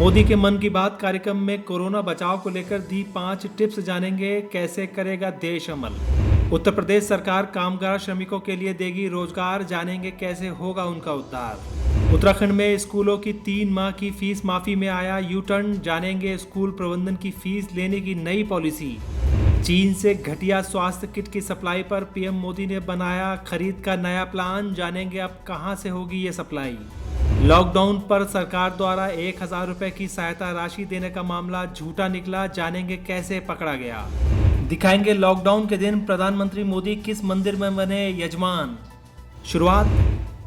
मोदी के मन की बात कार्यक्रम में कोरोना बचाव को लेकर दी 5 टिप्स जानेंगे, कैसे करेगा देश अमल। उत्तर प्रदेश सरकार कामगार श्रमिकों के लिए देगी रोजगार, जानेंगे कैसे होगा उनका उद्धार। उत्तराखंड में स्कूलों की 3 माह की फीस माफी में आया यू टर्न, जानेंगे स्कूल प्रबंधन की फीस लेने की नई पॉलिसी। चीन से घटिया स्वास्थ्य किट की सप्लाई पर पीएम मोदी ने बनाया खरीद का नया प्लान, जानेंगे अब कहां से होगी ये सप्लाई। लॉकडाउन पर सरकार द्वारा 1,000 रुपए की सहायता राशि देने का मामला झूठा निकला, जानेंगे कैसे पकड़ा गया। दिखाएंगे लॉकडाउन के दिन प्रधानमंत्री मोदी किस मंदिर में बने यजमान। शुरुआत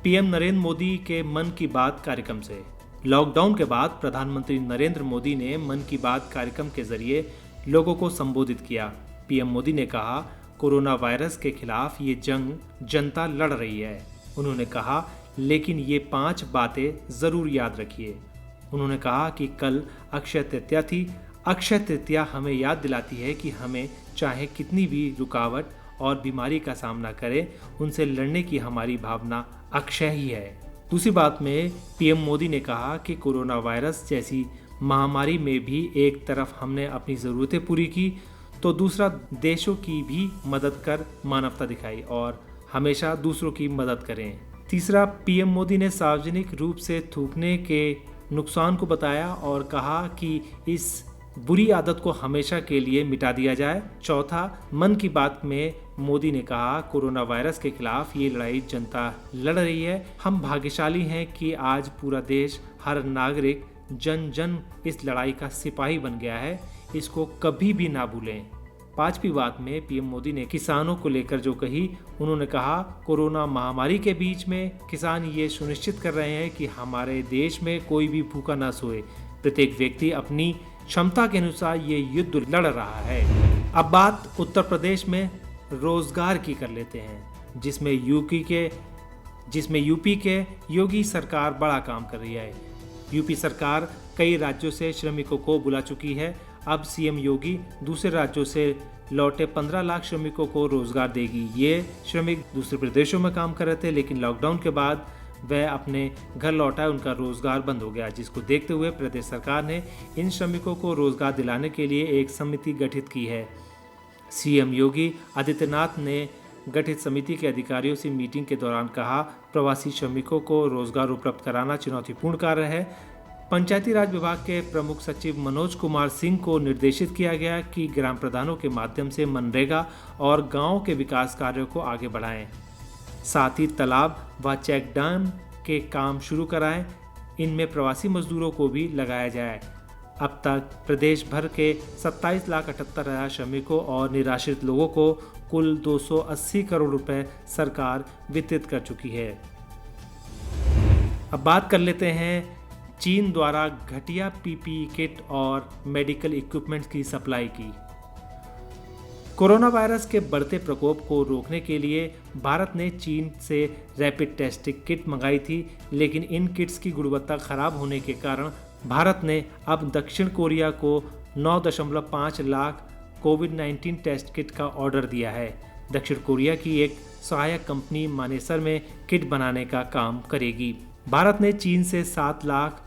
पीएम नरेंद्र मोदी के मन की बात कार्यक्रम से। लॉकडाउन के बाद प्रधानमंत्री नरेंद्र मोदी ने मन की बात कार्यक्रम के जरिए लोगों को संबोधित किया। पीएम मोदी ने कहा, कोरोना वायरस के खिलाफ ये जंग जनता लड़ रही है। उन्होंने कहा, लेकिन ये 5 बातें जरूर याद रखिए। उन्होंने कहा कि कल अक्षय तृतीया थी। अक्षय तृतीया हमें याद दिलाती है कि हमें चाहे कितनी भी रुकावट और बीमारी का सामना करें, उनसे लड़ने की हमारी भावना अक्षय ही है। दूसरी बात में पीएम मोदी ने कहा कि कोरोना वायरस जैसी महामारी में भी एक तरफ हमने अपनी ज़रूरतें पूरी की, तो दूसरा देशों की भी मदद कर मानवता दिखाई और हमेशा दूसरों की मदद करें। तीसरा, पीएम मोदी ने सार्वजनिक रूप से थूकने के नुकसान को बताया और कहा कि इस बुरी आदत को हमेशा के लिए मिटा दिया जाए। चौथा, मन की बात में मोदी ने कहा, कोरोना वायरस के खिलाफ ये लड़ाई जनता लड़ रही है। हम भाग्यशाली हैं कि आज पूरा देश, हर नागरिक जन जन इस लड़ाई का सिपाही बन गया है। इसको कभी भी ना भूलें। 5वीं बात में पीएम मोदी ने किसानों को लेकर जो कही, उन्होंने कहा, कोरोना महामारी के बीच में किसान ये सुनिश्चित कर रहे हैं कि हमारे देश में कोई भी भूखा ना सोए। प्रत्येक व्यक्ति अपनी क्षमता के अनुसार ये युद्ध लड़ रहा है। अब बात उत्तर प्रदेश में रोजगार की कर लेते हैं, जिसमें यूपी के योगी सरकार बड़ा काम कर रही है। यूपी सरकार कई राज्यों से श्रमिकों को बुला चुकी है। अब सीएम योगी दूसरे राज्यों से लौटे 15 लाख श्रमिकों को रोजगार देगी। ये श्रमिक दूसरे प्रदेशों में काम कर रहे थे, लेकिन लॉकडाउन के बाद वह अपने घर लौटाए, उनका रोजगार बंद हो गया, जिसको देखते हुए प्रदेश सरकार ने इन श्रमिकों को रोजगार दिलाने के लिए एक समिति गठित की है। सीएम योगी आदित्यनाथ ने गठित समिति के अधिकारियों से मीटिंग के दौरान कहा, प्रवासी श्रमिकों को रोजगार उपलब्ध कराना चुनौतीपूर्ण कार्य है। पंचायती राज विभाग के प्रमुख सचिव मनोज कुमार सिंह को निर्देशित किया गया कि ग्राम प्रधानों के माध्यम से मनरेगा और गांव के विकास कार्यों को आगे बढ़ाएं। साथ ही तालाब व चेक डैम के काम शुरू कराएं। इनमें प्रवासी मजदूरों को भी लगाया जाए। अब तक प्रदेश भर के 27,78,000 श्रमिकों और निराश्रित लोगों को कुल 280 करोड़ रुपए सरकार वितरित कर चुकी है। अब बात कर लेते हैं चीन द्वारा घटिया पीपीई किट और मेडिकल इक्विपमेंट्स की सप्लाई की। कोरोना वायरस के बढ़ते प्रकोप को रोकने के लिए भारत ने चीन से रैपिड टेस्टिंग किट मंगाई थी, लेकिन इन किट्स की गुणवत्ता खराब होने के कारण भारत ने अब दक्षिण कोरिया को 9.5 लाख कोविड-19 टेस्ट किट का ऑर्डर दिया है। दक्षिण कोरिया की एक सहायक कंपनी मानेसर में किट बनाने का काम करेगी। भारत ने चीन से 7 लाख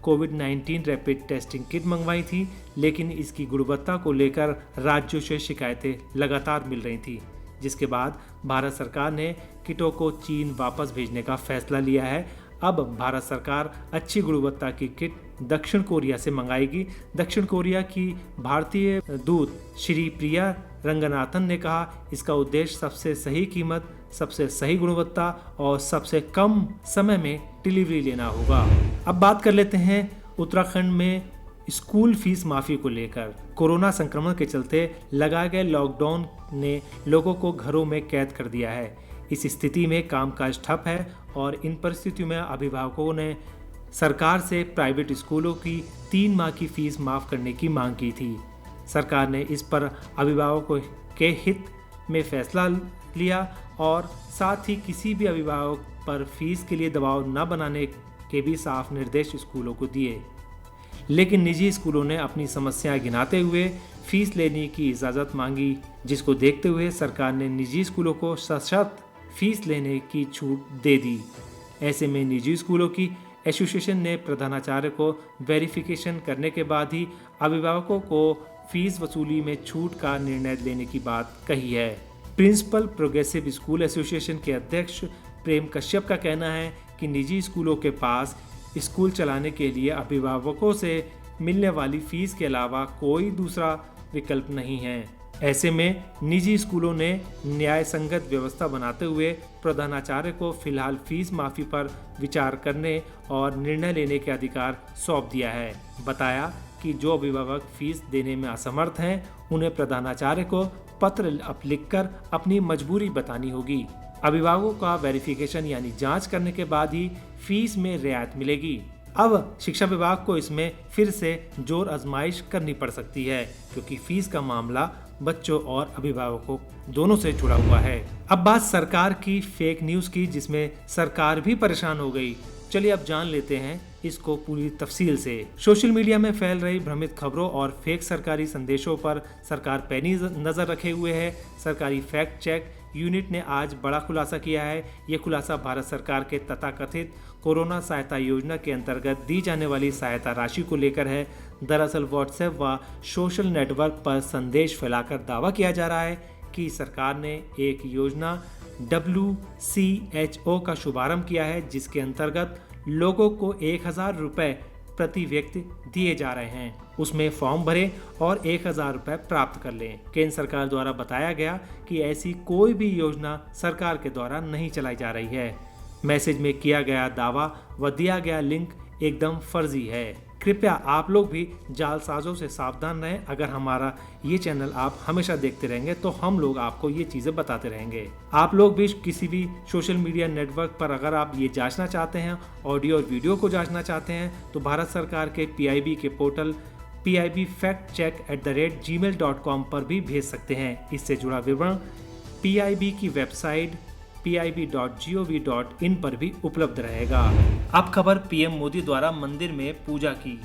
कोविड-19 रैपिड टेस्टिंग किट मंगवाई थी, लेकिन इसकी गुणवत्ता को लेकर राज्यों से शिकायतें लगातार मिल रही थी, जिसके बाद भारत सरकार ने किटों को चीन वापस भेजने का फैसला लिया है। अब भारत सरकार अच्छी गुणवत्ता की किट दक्षिण कोरिया से मंगाएगी। दक्षिण कोरिया की भारतीय दूत श्री प्रिया रंगनाथन ने कहा, इसका उद्देश्य सबसे सही कीमत, सबसे सही गुणवत्ता और सबसे कम समय में डिलीवरी लेना होगा। अब बात कर लेते हैं उत्तराखंड में स्कूल फीस माफी को लेकर। कोरोना संक्रमण के चलते लगाए गए लॉकडाउन ने लोगों को घरों में कैद कर दिया है। इस स्थिति में कामकाज ठप है और इन परिस्थितियों में अभिभावकों ने सरकार से प्राइवेट स्कूलों की 3 माह की फीस माफ करने की मांग की थी। सरकार ने इस पर अभिभावकों के हित में फैसला लिया और साथ ही किसी भी अभिभावक पर फीस के लिए दबाव न बनाने के भी साफ निर्देश स्कूलों को दिए। लेकिन निजी स्कूलों ने अपनी समस्या गिनाते हुए फीस लेने की इजाज़त मांगी, जिसको देखते हुए सरकार ने निजी स्कूलों को सशर्त फीस लेने की छूट दे दी। ऐसे में निजी स्कूलों की एसोसिएशन ने प्रधानाचार्य को वेरिफिकेशन करने के बाद ही अभिभावकों को फीस वसूली में छूट का निर्णय लेने की बात कही है। प्रिंसिपल प्रोग्रेसिव स्कूल एसोसिएशन के अध्यक्ष प्रेम कश्यप का कहना है कि निजी स्कूलों के पास स्कूल चलाने के लिए अभिभावकों से मिलने वाली फीस के अलावा कोई दूसरा विकल्प नहीं है। ऐसे में निजी स्कूलों ने न्याय संगत व्यवस्था बनाते हुए प्रधानाचार्य को फिलहाल फीस माफी पर विचार करने और निर्णय लेने के अधिकार सौंप दिया है। बताया कि जो अभिभावक फीस देने में असमर्थ हैं, उन्हें प्रधानाचार्य को पत्र लिखकर अपनी मजबूरी बतानी होगी। अभिभावकों का वेरिफिकेशन यानी जांच करने के बाद ही फीस में रियायत मिलेगी। अब शिक्षा विभाग को इसमें फिर से जोर आजमाइश करनी पड़ सकती है, क्योंकि फीस का मामला बच्चों और अभिभावकों दोनों से जुड़ा हुआ है। अब बात सरकार की फेक न्यूज की, जिसमें सरकार भी परेशान हो गई। चलिए अब जान लेते हैं इसको पूरी तफसील से। सोशल मीडिया में फैल रही भ्रमित खबरों और फेक सरकारी संदेशों पर सरकार पैनी नजर रखे हुए है। सरकारी फैक्ट चेक यूनिट ने आज बड़ा खुलासा किया है। ये खुलासा भारत सरकार के तथाकथित कोरोना सहायता योजना के अंतर्गत दी जाने वाली सहायता राशि को लेकर है। दरअसल व्हाट्सएप व सोशल नेटवर्क पर संदेश फैलाकर दावा किया जा रहा है कि सरकार ने एक योजना WCHO का शुभारंभ किया है, जिसके अंतर्गत लोगों को 1000 रुपये प्रति व्यक्ति दिए जा रहे हैं। उसमें फॉर्म भरें और 1000 रुपये प्राप्त कर लें। केंद्र सरकार द्वारा बताया गया कि ऐसी कोई भी योजना सरकार के द्वारा नहीं चलाई जा रही है। मैसेज में किया गया दावा व दिया गया लिंक एकदम फर्जी है। कृपया आप लोग भी जालसाजों से सावधान रहें। अगर हमारा ये चैनल आप हमेशा देखते रहेंगे तो हम लोग आपको ये चीज़ें बताते रहेंगे। आप लोग भी किसी भी सोशल मीडिया नेटवर्क पर अगर आप ये जांचना चाहते हैं, ऑडियो और वीडियो को जांचना चाहते हैं, तो भारत सरकार के PIB के पोर्टल pibfactcheck@gmail.com पर भी भेज सकते हैं। इससे जुड़ा विवरण PIB की वेबसाइट pib.gov.in पर भी उपलब्ध रहेगा। अब खबर PM मोदी द्वारा मंदिर में पूजा की।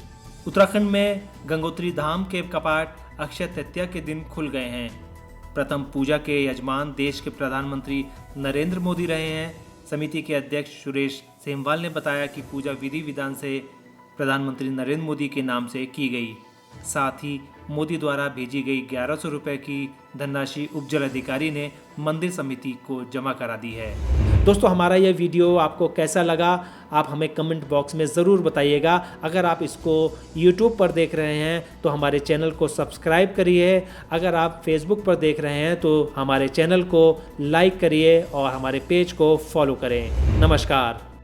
उत्तराखंड में गंगोत्री धाम के कपाट अक्षय तृतीया के दिन खुल गए हैं। प्रथम पूजा के यजमान देश के प्रधानमंत्री नरेंद्र मोदी रहे हैं। समिति के अध्यक्ष सुरेश सेमवाल ने बताया कि पूजा विधि विधान से प्रधानमंत्री नरेंद्र मोदी के नाम से की गई। साथ ही मोदी द्वारा भेजी गई 1100 रुपये की धनराशि उपजल अधिकारी ने मंदिर समिति को जमा करा दी है। दोस्तों, हमारा यह वीडियो आपको कैसा लगा आप हमें कमेंट बॉक्स में ज़रूर बताइएगा। अगर आप इसको YouTube पर देख रहे हैं तो हमारे चैनल को सब्सक्राइब करिए। अगर आप Facebook पर देख रहे हैं तो हमारे चैनल को लाइक करिए और हमारे पेज को फॉलो करें। नमस्कार।